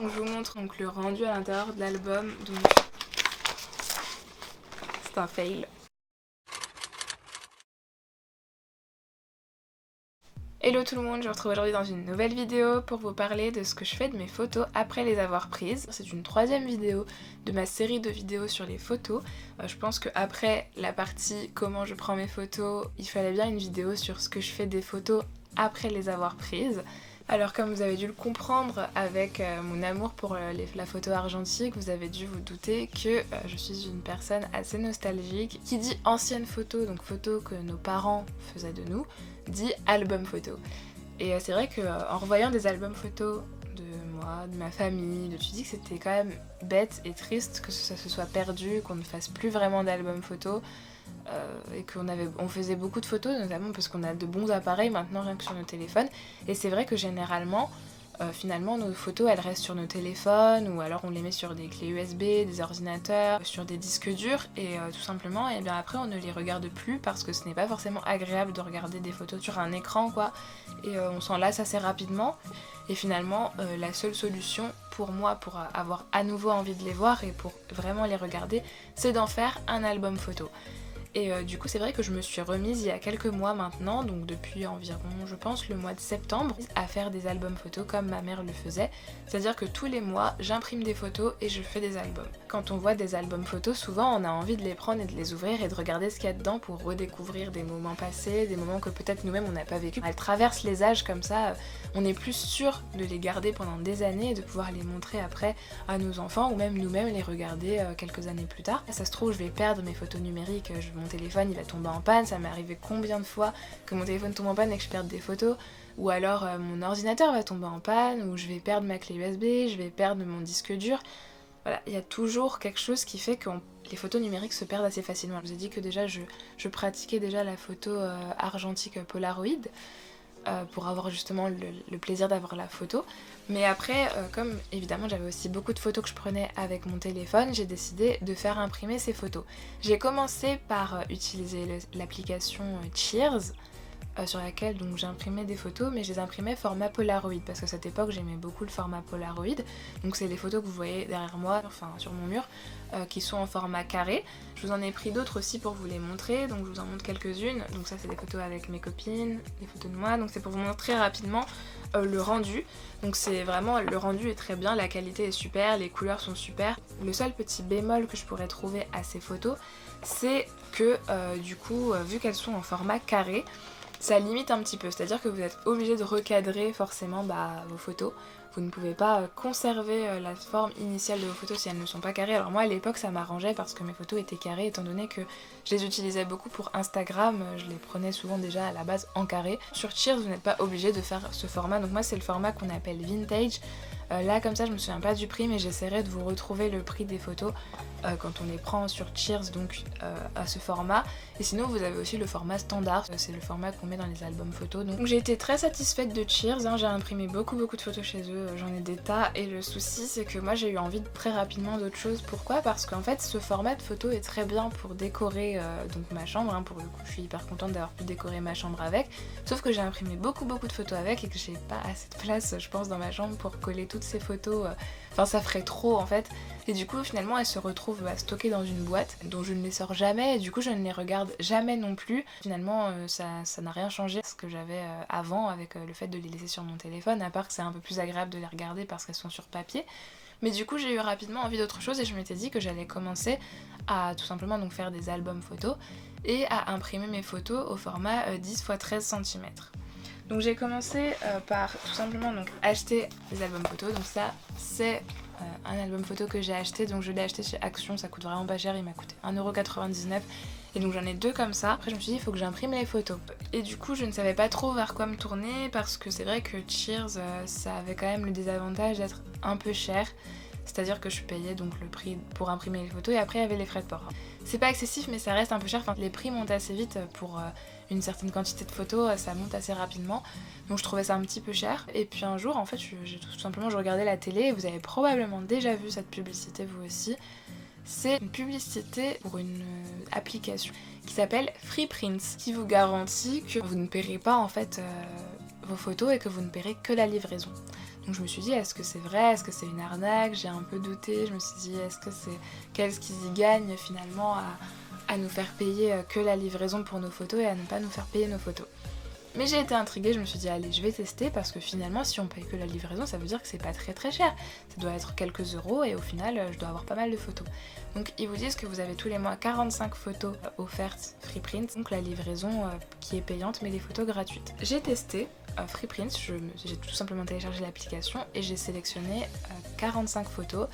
Donc je vous montre donc le rendu à l'intérieur de l'album, donc c'est un fail. Hello tout le monde, je vous retrouve aujourd'hui dans une nouvelle vidéo pour vous parler de ce que je fais de mes photos après les avoir prises. C'est une troisième vidéo de ma série de vidéos sur les photos. Je pense qu'après la partie comment je prends mes photos, il fallait bien une vidéo sur ce que je fais des photos après les avoir prises. Alors comme vous avez dû le comprendre avec mon amour pour la photo argentique, vous avez dû vous douter que je suis une personne assez nostalgique. Qui dit ancienne photo, donc photo que nos parents faisaient de nous, dit album photo. Et c'est vrai qu'en revoyant des albums photos de moi, de ma famille, tu dis que c'était quand même bête et triste que ça se soit perdu, qu'on ne fasse plus vraiment d'albums photos. Et qu'on faisait beaucoup de photos, notamment parce qu'on a de bons appareils maintenant rien que sur nos téléphones. Et c'est vrai que généralement, finalement, nos photos elles restent sur nos téléphones ou alors on les met sur des clés USB, des ordinateurs, sur des disques durs et tout simplement, et bien après on ne les regarde plus parce que ce n'est pas forcément agréable de regarder des photos sur un écran quoi. Et on s'en lasse assez rapidement. Et finalement, la seule solution pour moi, pour avoir à nouveau envie de les voir et pour vraiment les regarder, c'est d'en faire un album photo. Et du coup c'est vrai que je me suis remise il y a quelques mois maintenant, donc depuis environ je pense le mois de septembre, à faire des albums photos comme ma mère le faisait. C'est-à-dire que tous les mois j'imprime des photos et je fais des albums. Quand on voit des albums photos, souvent on a envie de les prendre et de les ouvrir et de regarder ce qu'il y a dedans pour redécouvrir des moments passés, des moments que peut-être nous-mêmes on n'a pas vécu. Elles traversent les âges comme ça, on est plus sûr de les garder pendant des années et de pouvoir les montrer après à nos enfants ou même nous-mêmes les regarder quelques années plus tard. Ça se trouve je vais perdre mes photos numériques, mon téléphone il va tomber en panne, ça m'est arrivé combien de fois que mon téléphone tombe en panne et que je perde des photos, ou alors mon ordinateur va tomber en panne, ou je vais perdre ma clé USB, je vais perdre mon disque dur. Voilà, il y a toujours quelque chose qui fait que les photos numériques se perdent assez facilement. Je vous ai dit que déjà je pratiquais déjà la photo argentique Polaroid, pour avoir justement le plaisir d'avoir la photo. Mais après, comme évidemment j'avais aussi beaucoup de photos que je prenais avec mon téléphone, j'ai décidé de faire imprimer ces photos. J'ai commencé par utiliser l'application Cheers, sur laquelle donc j'imprimais des photos, mais je les imprimais format Polaroid parce qu'à cette époque j'aimais beaucoup le format Polaroid. Donc c'est les photos que vous voyez derrière moi, enfin sur mon mur, qui sont en format carré. Je vous en ai pris d'autres aussi pour vous les montrer, donc je vous en montre quelques-unes. Donc ça c'est des photos avec mes copines, des photos de moi, donc c'est pour vous montrer rapidement le rendu. Donc c'est vraiment, le rendu est très bien, la qualité est super, les couleurs sont super. Le seul petit bémol que je pourrais trouver à ces photos, c'est que du coup, vu qu'elles sont en format carré, ça limite un petit peu, c'est-à-dire que vous êtes obligé de recadrer forcément vos photos. Vous ne pouvez pas conserver la forme initiale de vos photos si elles ne sont pas carrées. Alors moi à l'époque ça m'arrangeait parce que mes photos étaient carrées étant donné que je les utilisais beaucoup pour Instagram, je les prenais souvent déjà à la base en carré. Sur Cheers vous n'êtes pas obligé de faire ce format, donc moi c'est le format qu'on appelle vintage. Là comme ça je me souviens pas du prix mais j'essaierai de vous retrouver le prix des photos quand on les prend sur Cheers, donc à ce format. Et sinon vous avez aussi le format standard, c'est le format qu'on met dans les albums photos. Donc j'ai été très satisfaite de Cheers, hein. J'ai imprimé beaucoup de photos chez eux, j'en ai des tas, et le souci c'est que moi j'ai eu envie de très rapidement d'autres choses. Pourquoi? Parce qu'en fait ce format de photo est très bien pour décorer donc ma chambre, hein. Pour le coup je suis hyper contente d'avoir pu décorer ma chambre avec, sauf que j'ai imprimé beaucoup de photos avec et que j'ai pas assez de place je pense dans ma chambre pour coller toutes ces photos, enfin ça ferait trop en fait. Et du coup finalement elles se retrouvent stockées dans une boîte dont je ne les sors jamais et du coup je ne les regarde jamais non plus. Finalement ça n'a rien changé ce que j'avais avant avec le fait de les laisser sur mon téléphone, à part que c'est un peu plus agréable de les regarder parce qu'elles sont sur papier. Mais du coup j'ai eu rapidement envie d'autre chose et je m'étais dit que j'allais commencer à tout simplement donc faire des albums photos et à imprimer mes photos au format 10 x 13 cm. Donc j'ai commencé par tout simplement donc acheter des albums photos. Donc ça c'est un album photo que j'ai acheté, donc je l'ai acheté chez Action, ça coûte vraiment pas cher, il m'a coûté 1,99€ et donc j'en ai deux comme ça. Après je me suis dit il faut que j'imprime les photos et du coup je ne savais pas trop vers quoi me tourner parce que c'est vrai que Cheers ça avait quand même le désavantage d'être un peu cher. C'est-à-dire que je payais donc le prix pour imprimer les photos et après il y avait les frais de port. C'est pas excessif mais ça reste un peu cher, enfin, les prix montent assez vite pour une certaine quantité de photos, ça monte assez rapidement. Donc je trouvais ça un petit peu cher. Et puis un jour en fait tout simplement je regardais la télé et vous avez probablement déjà vu cette publicité vous aussi. C'est une publicité pour une application qui s'appelle FreePrints qui vous garantit que vous ne paierez pas en fait vos photos et que vous ne paierez que la livraison. Donc je me suis dit est-ce que c'est vrai, est-ce que c'est une arnaque, j'ai un peu douté, je me suis dit qu'est-ce qu'ils y gagnent finalement à nous faire payer que la livraison pour nos photos et à ne pas nous faire payer nos photos. Mais j'ai été intriguée, je me suis dit allez je vais tester parce que finalement si on paye que la livraison ça veut dire que c'est pas très cher. Ça doit être quelques euros et au final je dois avoir pas mal de photos. Donc ils vous disent que vous avez tous les mois 45 photos offertes Freeprint, donc la livraison qui est payante mais les photos gratuites. J'ai testé Freeprint, j'ai tout simplement téléchargé l'application et j'ai sélectionné 45 photos.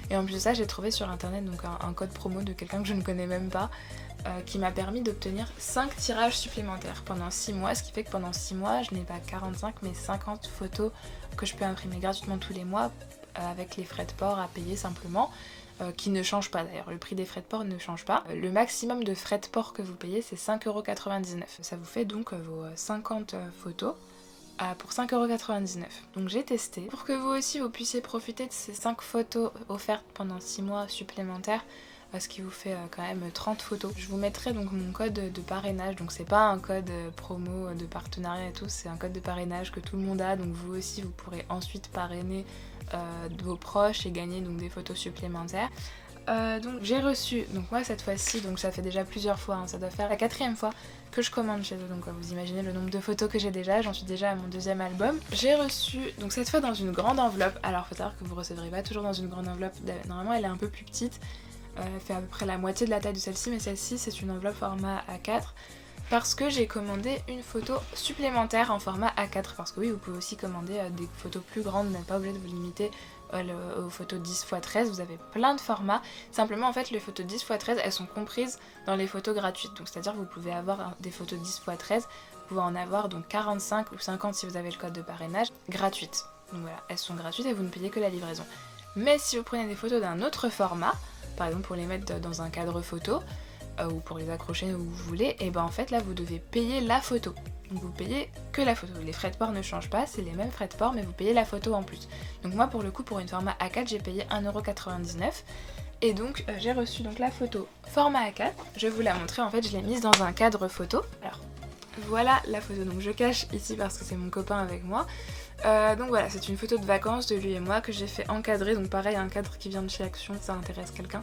Et en plus de ça j'ai trouvé sur internet donc un code promo de quelqu'un que je ne connais même pas. Qui m'a permis d'obtenir 5 tirages supplémentaires pendant 6 mois, ce qui fait que pendant 6 mois je n'ai pas 45 mais 50 photos que je peux imprimer gratuitement tous les mois avec les frais de port à payer simplement, qui ne changent pas d'ailleurs, le prix des frais de port ne change pas. Le maximum de frais de port que vous payez c'est 5,99€, ça vous fait donc vos 50 photos pour 5,99€. Donc j'ai testé. Pour que vous aussi vous puissiez profiter de ces 5 photos offertes pendant 6 mois supplémentaires, ce qui vous fait quand même 30 photos. Je vous mettrai donc mon code de parrainage, donc c'est pas un code promo de partenariat et tout, c'est un code de parrainage que tout le monde a, donc vous aussi vous pourrez ensuite parrainer vos proches et gagner donc des photos supplémentaires. Donc j'ai reçu, donc moi cette fois-ci, donc ça fait déjà plusieurs fois, ça doit faire la 4e fois que je commande chez eux, donc vous imaginez le nombre de photos que j'ai déjà, j'en suis déjà à mon 2e album. J'ai reçu, donc cette fois dans une grande enveloppe, alors faut savoir que vous recevrez pas toujours dans une grande enveloppe, normalement elle est un peu plus petite, elle fait à peu près la moitié de la taille de celle-ci, mais celle-ci c'est une enveloppe format A4 parce que j'ai commandé une photo supplémentaire en format A4 parce que oui vous pouvez aussi commander des photos plus grandes, vous n'êtes pas obligé de vous limiter aux photos 10x13, vous avez plein de formats. Simplement en fait les photos 10x13 elles sont comprises dans les photos gratuites, donc c'est à dire que vous pouvez avoir des photos 10x13, vous pouvez en avoir donc 45 ou 50 si vous avez le code de parrainage gratuites. Donc voilà, elles sont gratuites et vous ne payez que la livraison. Mais si vous prenez des photos d'un autre format, par exemple pour les mettre dans un cadre photo ou pour les accrocher où vous voulez, et ben en fait là vous devez payer la photo. Donc vous payez que la photo, les frais de port ne changent pas, c'est les mêmes frais de port mais vous payez la photo en plus. Donc moi pour le coup pour une format A4 j'ai payé 1,99€ et donc j'ai reçu donc la photo format A4, je vais vous la montrer, en fait je l'ai mise dans un cadre photo. Alors voilà la photo, donc je cache ici parce que c'est mon copain avec moi. Donc voilà, c'est une photo de vacances de lui et moi que j'ai fait encadrer, donc pareil un cadre qui vient de chez Action, ça intéresse quelqu'un.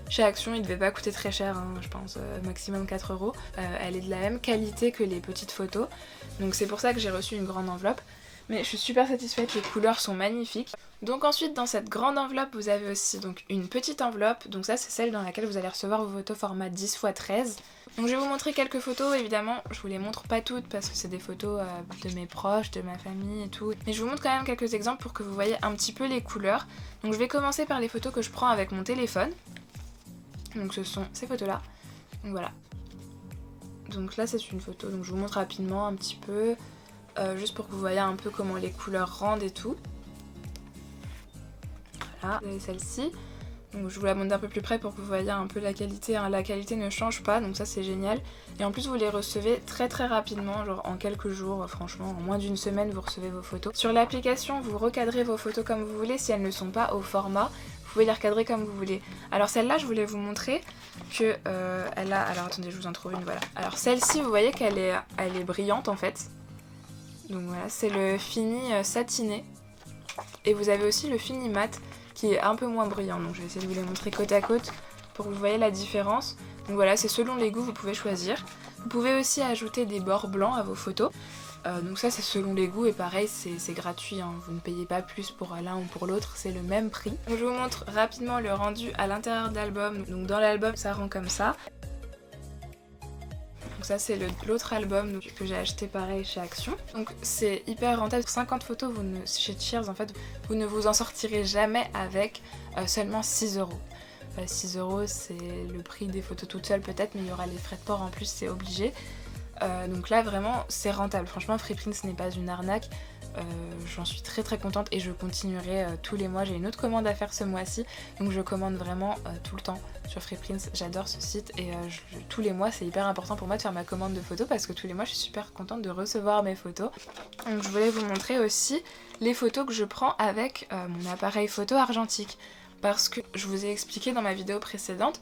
Chez Action il devait pas coûter très cher, je pense maximum 4€, elle est de la même qualité que les petites photos, donc c'est pour ça que j'ai reçu une grande enveloppe. Mais je suis super satisfaite, les couleurs sont magnifiques. Donc ensuite dans cette grande enveloppe vous avez aussi donc une petite enveloppe, donc ça c'est celle dans laquelle vous allez recevoir vos photos format 10x13. Donc je vais vous montrer quelques photos, évidemment je vous les montre pas toutes parce que c'est des photos de mes proches, de ma famille et tout. Mais je vous montre quand même quelques exemples pour que vous voyez un petit peu les couleurs. Donc je vais commencer par les photos que je prends avec mon téléphone. Donc ce sont ces photos là, donc voilà. Donc là c'est une photo, donc je vous montre rapidement un petit peu. Juste pour que vous voyez un peu comment les couleurs rendent et tout. Voilà, vous avez celle-ci. Donc je vous la montre d'un peu plus près pour que vous voyez un peu la qualité. La qualité ne change pas, donc ça c'est génial. Et en plus vous les recevez très rapidement, genre en quelques jours, franchement, en moins d'une semaine vous recevez vos photos. Sur l'application vous recadrez vos photos comme vous voulez, si elles ne sont pas au format, vous pouvez les recadrer comme vous voulez. Alors celle-là je voulais vous montrer que elle a... Alors attendez, je vous en trouve une, voilà. Alors celle-ci vous voyez qu'elle est brillante en fait. Donc voilà, c'est le fini satiné. Et vous avez aussi le fini mat qui est un peu moins brillant. Donc je vais essayer de vous les montrer côte à côte pour que vous voyez la différence. Donc voilà, c'est selon les goûts, vous pouvez choisir. Vous pouvez aussi ajouter des bords blancs à vos photos. Donc ça c'est selon les goûts et pareil c'est gratuit, vous ne payez pas plus pour l'un ou pour l'autre, c'est le même prix. Donc je vous montre rapidement le rendu à l'intérieur d'album. Donc dans l'album ça rend comme ça. Donc ça c'est l'autre album que j'ai acheté pareil chez Action. Donc c'est hyper rentable, 50 photos chez Cheers en fait, vous ne vous en sortirez jamais avec seulement 6€. 6€ c'est le prix des photos toutes seules peut-être, mais il y aura les frais de port en plus, c'est obligé. Donc là vraiment c'est rentable, franchement Freeprint ce n'est pas une arnaque, j'en suis très contente et je continuerai tous les mois. J'ai une autre commande à faire ce mois-ci, donc je commande vraiment tout le temps sur Freeprint, j'adore ce site et tous les mois c'est hyper important pour moi de faire ma commande de photos parce que tous les mois je suis super contente de recevoir mes photos. Donc je voulais vous montrer aussi les photos que je prends avec mon appareil photo argentique, parce que je vous ai expliqué dans ma vidéo précédente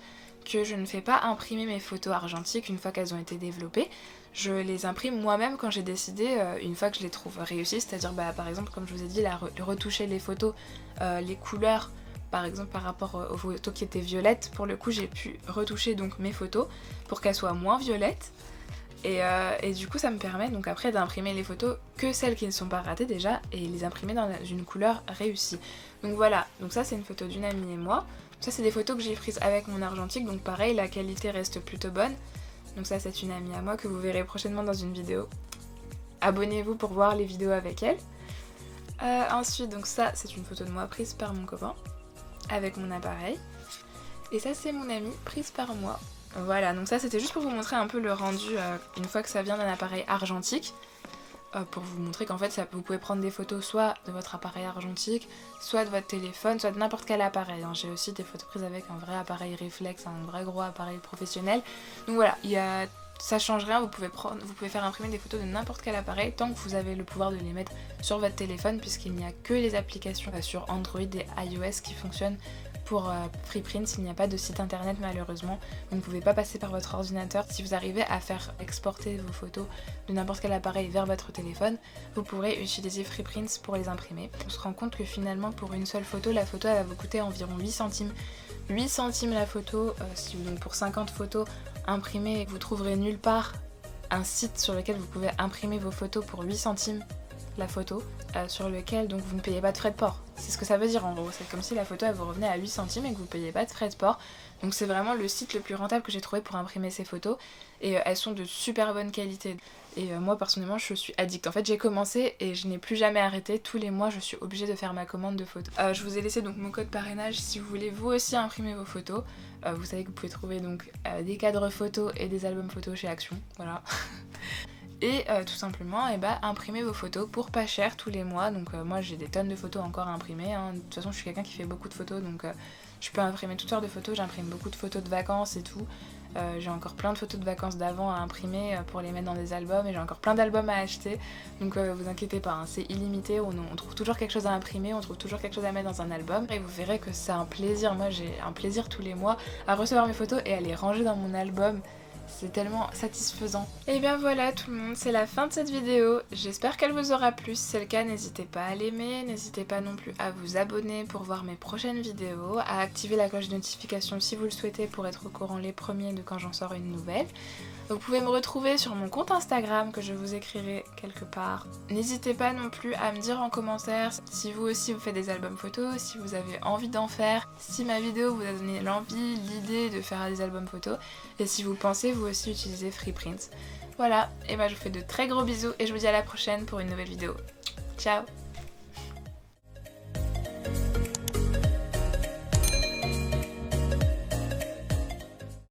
que je ne fais pas imprimer mes photos argentiques une fois qu'elles ont été développées. je les imprime moi-même quand j'ai décidé, une fois que je les trouve réussies, c'est-à-dire par exemple comme je vous ai dit, retoucher les photos, les couleurs, par exemple par rapport aux photos qui étaient violettes, pour le coup j'ai pu retoucher donc mes photos pour qu'elles soient moins violettes. Et du coup ça me permet donc après d'imprimer les photos que celles qui ne sont pas ratées déjà et les imprimer dans une couleur réussie. Donc voilà, donc ça c'est une photo d'une amie et moi. Ça c'est des photos que j'ai prises avec mon argentique, donc pareil la qualité reste plutôt bonne. Donc ça c'est une amie à moi que vous verrez prochainement dans une vidéo. Abonnez-vous pour voir les vidéos avec elle. Ensuite donc ça c'est une photo de moi prise par mon copain avec mon appareil. Et ça c'est mon amie prise par moi. Voilà, donc ça c'était juste pour vous montrer un peu le rendu une fois que ça vient d'un appareil argentique. Pour vous montrer qu'en fait vous pouvez prendre des photos soit de votre appareil argentique, soit de votre téléphone, soit de n'importe quel appareil. J'ai aussi des photos prises avec un vrai appareil réflexe, un vrai gros appareil professionnel. Donc voilà, ça change rien, vous pouvez faire imprimer des photos de n'importe quel appareil tant que vous avez le pouvoir de les mettre sur votre téléphone, puisqu'il n'y a que les applications sur Android et iOS qui fonctionnent pour Freeprints. Il n'y a pas de site internet malheureusement, vous ne pouvez pas passer par votre ordinateur. Si vous arrivez à faire exporter vos photos de n'importe quel appareil vers votre téléphone, vous pourrez utiliser Freeprints pour les imprimer. On se rend compte que finalement pour une seule photo, la photo elle va vous coûter environ 8 centimes. 8 centimes la photo, donc pour 50 photos imprimées, vous trouverez nulle part un site sur lequel vous pouvez imprimer vos photos pour 8 centimes la photo, sur lequel donc vous ne payez pas de frais de port. C'est ce que ça veut dire en gros, c'est comme si la photo elle vous revenait à 8 centimes et que vous ne payez pas de frais de port. Donc c'est vraiment le site le plus rentable que j'ai trouvé pour imprimer ces photos et elles sont de super bonne qualité. Et moi personnellement je suis addict. En fait j'ai commencé et je n'ai plus jamais arrêté, tous les mois je suis obligée de faire ma commande de photos. Je vous ai laissé donc mon code parrainage si vous voulez vous aussi imprimer vos photos. Vous savez que vous pouvez trouver donc des cadres photos et des albums photos chez Action, voilà. Et tout simplement imprimer vos photos pour pas cher tous les mois. Donc moi j'ai des tonnes de photos encore à imprimer, hein. De toute façon je suis quelqu'un qui fait beaucoup de photos, donc je peux imprimer toutes sortes de photos. J'imprime beaucoup de photos de vacances et tout. J'ai encore plein de photos de vacances d'avant à imprimer pour les mettre dans des albums, et j'ai encore plein d'albums à acheter. Donc vous inquiétez pas, hein, c'est illimité, on trouve toujours quelque chose à imprimer, on trouve toujours quelque chose à mettre dans un album. Et vous verrez que c'est un plaisir, moi j'ai un plaisir tous les mois à recevoir mes photos et à les ranger dans mon album. C'est tellement satisfaisant. Et bien voilà tout le monde, c'est la fin de cette vidéo. J'espère qu'elle vous aura plu. Si c'est le cas, n'hésitez pas à l'aimer. N'hésitez pas non plus à vous abonner pour voir mes prochaines vidéos, à activer la cloche de notification si vous le souhaitez pour être au courant les premiers de quand j'en sors une nouvelle. Vous pouvez me retrouver sur mon compte Instagram que je vous écrirai quelque part. N'hésitez pas non plus à me dire en commentaire si vous aussi vous faites des albums photos, si vous avez envie d'en faire, si ma vidéo vous a donné l'envie, l'idée de faire des albums photos, et si vous pensez vous aussi utiliser Freeprints. Voilà, et je vous fais de très gros bisous et je vous dis à la prochaine pour une nouvelle vidéo. Ciao!